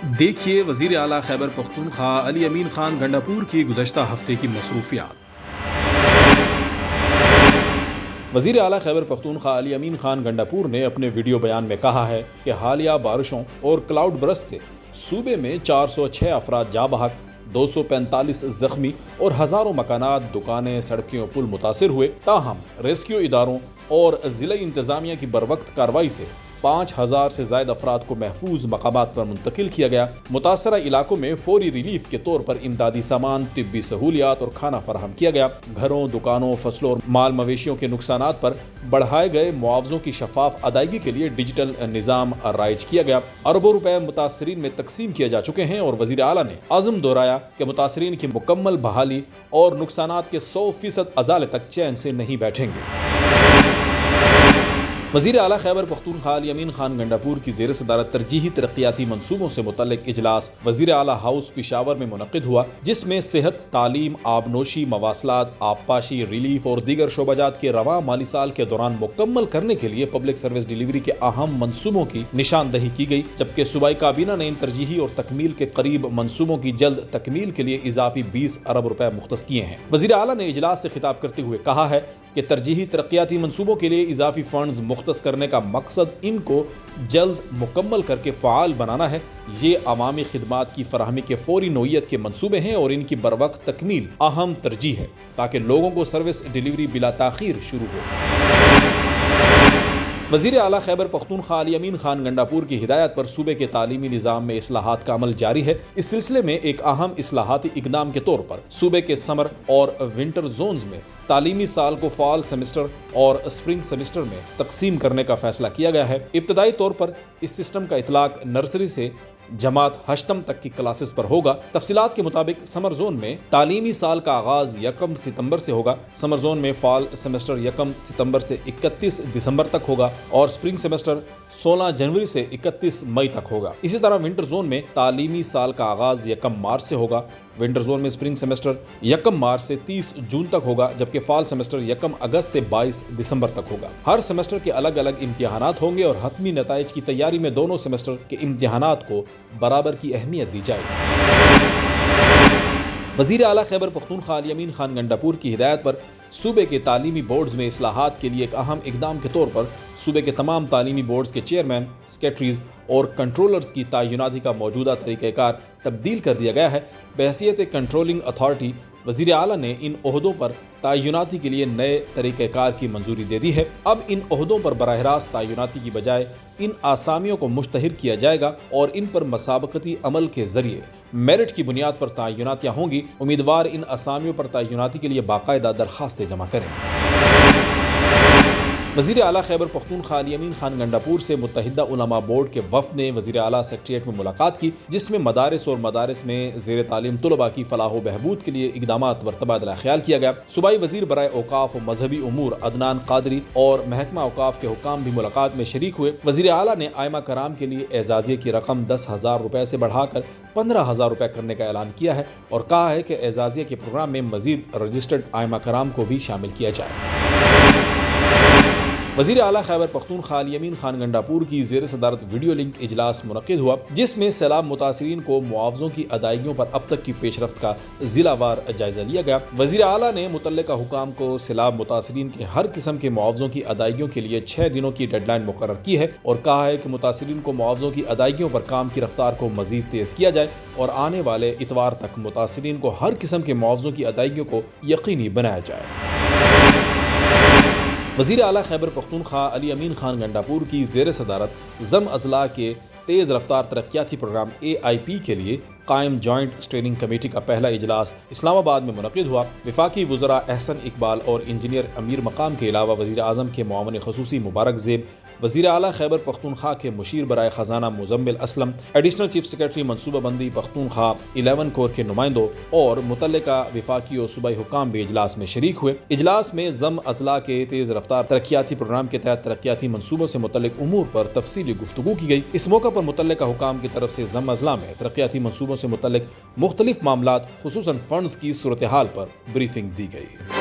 دیکھیے وزیر اعلیٰ خیبر پختونخوا علی امین خان گنڈاپور کی گزشتہ ہفتے کی مصروفیات۔ وزیر اعلیٰ خیبر پختونخوا علی امین خان گنڈاپور نے اپنے ویڈیو بیان میں کہا ہے کہ حالیہ بارشوں اور کلاؤڈ برسٹ سے صوبے میں 406 افراد جاں بحق، 245 زخمی اور ہزاروں مکانات، دکانیں، سڑکیں اور پل متاثر ہوئے۔ تاہم ریسکیو اداروں اور ضلعی انتظامیہ کی بروقت کارروائی سے 5000 سے زائد افراد کو محفوظ مقامات پر منتقل کیا گیا۔ متاثرہ علاقوں میں فوری ریلیف کے طور پر امدادی سامان، طبی سہولیات اور کھانا فراہم کیا گیا۔ گھروں، دکانوں، فصلوں اور مال مویشیوں کے نقصانات پر بڑھائے گئے معاوضوں کی شفاف ادائیگی کے لیے ڈیجیٹل نظام رائج کیا گیا۔ اربوں روپے متاثرین میں تقسیم کیے جا چکے ہیں اور وزیر اعلیٰ نے عزم دہرایا کہ متاثرین کی مکمل بحالی اور نقصانات کے 100% ازالے تک چین سے نہیں بیٹھیں گے۔ وزیر اعلیٰ خیبر پختونخوا علی امین خان گنڈاپور کی زیر صدارت ترجیحی ترقیاتی منصوبوں سے متعلق اجلاس وزیر اعلیٰ ہاؤس پشاور میں منعقد ہوا، جس میں صحت، تعلیم، آبنوشی، مواصلات، آبپاشی، ریلیف اور دیگر شعبہ جات کے رواں مالی سال کے دوران مکمل کرنے کے لیے پبلک سروس ڈیلیوری کے اہم منصوبوں کی نشاندہی کی گئی، جبکہ صوبائی کابینہ نے ان ترجیحی اور تکمیل کے قریب منصوبوں کی جلد تکمیل کے لیے اضافی 20 ارب روپے مختص کیے ہیں۔ وزیر اعلیٰ نے اجلاس سے خطاب کرتے ہوئے کہا ہے کہ ترجیحی ترقیاتی منصوبوں کے لیے اضافی فنڈز مختص کرنے کا مقصد ان کو جلد مکمل کر کے فعال بنانا ہے۔ یہ عوامی خدمات کی فراہمی کے فوری نوعیت کے منصوبے ہیں اور ان کی بروقت تکمیل اہم ترجیح ہے تاکہ لوگوں کو سروس ڈیلیوری بلا تاخیر شروع ہو۔ وزیر اعلیٰ خیبر پختونخوا علی امین خان گنڈاپور کی ہدایت پر صوبے کے تعلیمی نظام میں اصلاحات کا عمل جاری ہے۔ اس سلسلے میں ایک اہم اصلاحاتی اقدام کے طور پر صوبے کے سمر اور ونٹر زونز میں تعلیمی سال کو فال سیمسٹر اور اسپرنگ سیمسٹر میں تقسیم کرنے کا فیصلہ کیا گیا ہے۔ ابتدائی طور پر اس سسٹم کا اطلاق نرسری سے جماعت 8 تک کی کلاسز پر ہوگا۔ تفصیلات کے مطابق سمر زون میں تعلیمی سال کا آغاز 1 ستمبر سے ہوگا۔ سمر زون میں فال سیمسٹر 1 ستمبر سے 31 دسمبر تک ہوگا اور اسپرنگ سیمسٹر 16 جنوری سے 31 مئی تک ہوگا۔ اسی طرح ونٹر زون میں تعلیمی سال کا آغاز 1 مارچ سے ہوگا۔ ونٹر زون میں اسپرنگ سیمسٹر 1 مارچ سے 30 جون تک ہوگا، جبکہ فال سیمسٹر 1 اگست سے 22 دسمبر تک ہوگا۔ ہر سیمسٹر کے الگ الگ امتحانات ہوں گے اور حتمی نتائج کی تیاری میں دونوں سیمسٹر کے امتحانات کو برابر کی اہمیت دی جائے گی۔ وزیر اعلیٰ خیبر پختونخوا علی امین خان گنڈاپور کی ہدایت پر صوبے کے تعلیمی بورڈز میں اصلاحات کے لیے ایک اہم اقدام کے طور پر صوبے کے تمام تعلیمی بورڈز کے چیئرمین، سیکریٹریز اور کنٹرولرز کی تعیناتی کا موجودہ طریقہ کار تبدیل کر دیا گیا ہے۔ بحیثیت کنٹرولنگ اتھارٹی وزیر اعلیٰ نے ان عہدوں پر تعیناتی کے لیے نئے طریقہ کار کی منظوری دے دی ہے۔ اب ان عہدوں پر براہ راست تعیناتی کی بجائے ان آسامیوں کو مشتہر کیا جائے گا اور ان پر مسابقتی عمل کے ذریعے میرٹ کی بنیاد پر تعیناتیاں ہوں گی۔ امیدوار ان آسامیوں پر تعیناتی کے لیے باقاعدہ درخواستیں جمع کریں گے۔ وزیر اعلیٰ خیبر پختونخوا علی امین خان گنڈاپور سے متحدہ علماء بورڈ کے وفد نے وزیر اعلیٰ سیکریٹریٹ میں ملاقات کی، جس میں مدارس اور مدارس میں زیر تعلیم طلباء کی فلاح و بہبود کے لیے اقدامات پر تبادلہ خیال کیا گیا۔ صوبائی وزیر برائے اوقاف و مذہبی امور عدنان قادری اور محکمہ اوقاف کے حکام بھی ملاقات میں شریک ہوئے۔ وزیر اعلیٰ نے ائمہ کرام کے لیے اعزازیے کی رقم 10,000 روپے سے بڑھا کر 15,000 روپے کرنے کا اعلان کیا ہے اور کہا ہے کہ اعزازیے کے پروگرام میں مزید رجسٹرڈ ائمہ کرام کو بھی شامل کیا جائے۔ وزیر اعلیٰ خیبر پختونخوا علی امین خان گنڈاپور کی زیر صدارت ویڈیو لنک اجلاس منعقد ہوا، جس میں سیلاب متاثرین کو معاوضوں کی ادائیگیوں پر اب تک کی پیش رفت کا ضلع وار جائزہ لیا گیا۔ وزیر اعلیٰ نے متعلقہ حکام کو سیلاب متاثرین کے ہر قسم کے معاوضوں کی ادائیگیوں کے لیے 6 دنوں کی ڈیڈ لائن مقرر کی ہے اور کہا ہے کہ متاثرین کو معاوضوں کی ادائیگیوں پر کام کی رفتار کو مزید تیز کیا جائے اور آنے والے اتوار تک متاثرین کو ہر قسم کے معاوضوں کی ادائیگیوں کو یقینی بنایا جائے۔ وزیر اعلیٰ خیبر پختونخوا علی امین خان گنڈاپور کی زیر صدارت ضم اضلاع کے تیز رفتار ترقیاتی پروگرام AIP کے لیے قائم جوائنٹ اسٹیئرنگ کمیٹی کا پہلا اجلاس اسلام آباد میں منعقد ہوا۔ وفاقی وزراء احسن اقبال اور انجینئر امیر مقام کے علاوہ وزیر اعظم کے معاون خصوصی مبارک زیب، وزیر اعلیٰ خیبر پختونخوا کے مشیر برائے خزانہ Muzammil Aslam, additional chief secretary منصوبہ بندی پختونخوا 11 کور کے نمائندوں اور متعلقہ وفاقی اور صوبائی حکام بھی اجلاس میں شریک ہوئے۔ اجلاس میں ضم اضلاع کے تیز رفتار ترقیاتی پروگرام کے تحت ترقیاتی منصوبوں سے متعلق امور پر تفصیلی گفتگو کی گئی۔ اس موقع پر متعلقہ حکام کی طرف سے ضم اضلاع میں ترقیاتی منصوبوں سے متعلق مختلف معاملات خصوصاً فنڈز کی صورتحال پر بریفنگ دی گئی۔